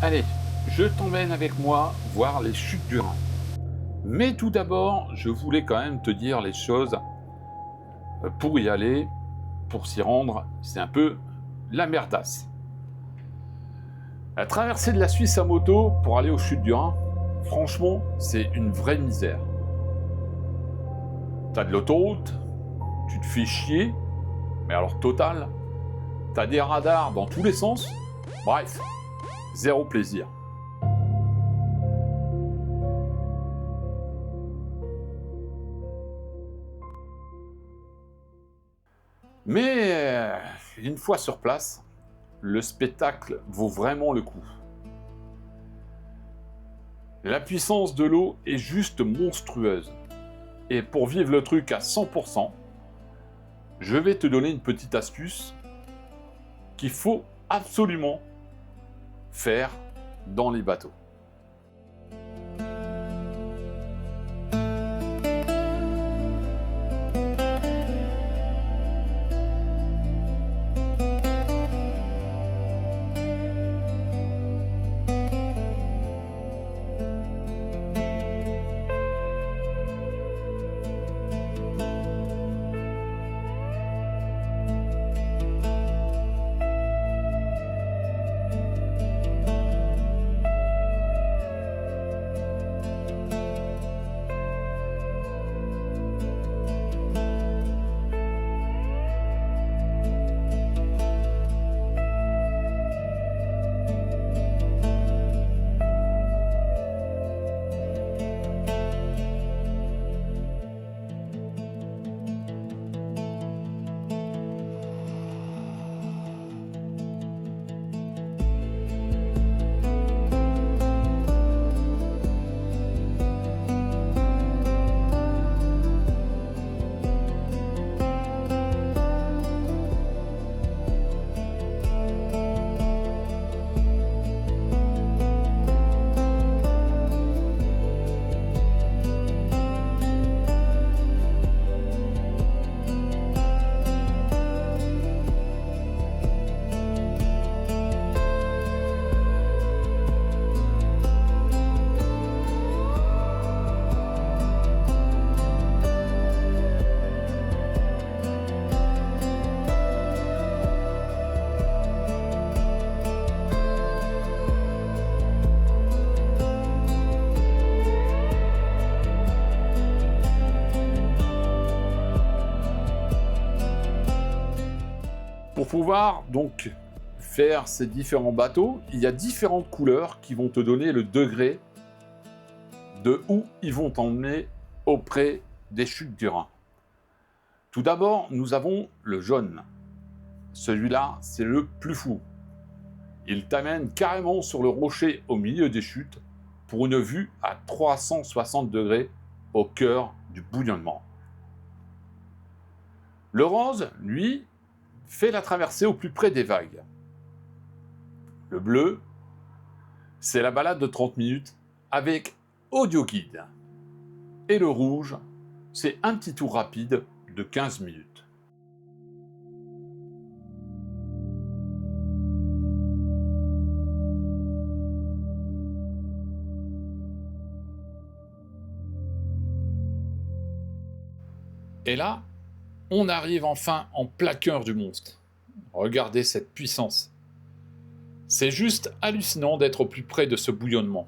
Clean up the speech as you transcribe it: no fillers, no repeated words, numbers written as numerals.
Allez, je t'emmène avec moi voir les chutes du Rhin. Mais tout d'abord, je voulais quand même te dire les choses pour y aller, pour s'y rendre, c'est un peu la merdasse. La traversée de la Suisse à moto pour aller aux chutes du Rhin, franchement, c'est une vraie misère. T'as de l'autoroute, tu te fais chier, mais alors total. T'as des radars dans tous les sens, bref, zéro plaisir. Mais une fois sur place, le spectacle vaut vraiment le coup. La puissance de l'eau est juste monstrueuse. Et pour vivre le truc à 100%, je vais te donner une petite astuce qu'il faut absolument faire dans les bateaux. Pour pouvoir donc faire ces différents bateaux, il y a différentes couleurs qui vont te donner le degré de où ils vont t'emmener auprès des chutes du Rhin. Tout d'abord, nous avons le jaune. Celui-là, c'est le plus fou. Il t'amène carrément sur le rocher au milieu des chutes pour une vue à 360 degrés au cœur du bouillonnement. Le rose, lui, fait la traversée au plus près des vagues. Le bleu, c'est la balade de 30 minutes avec audio guide. Et le rouge, c'est un petit tour rapide de 15 minutes. Et là, on arrive enfin en plein cœur du monstre. Regardez cette puissance. C'est juste hallucinant d'être au plus près de ce bouillonnement.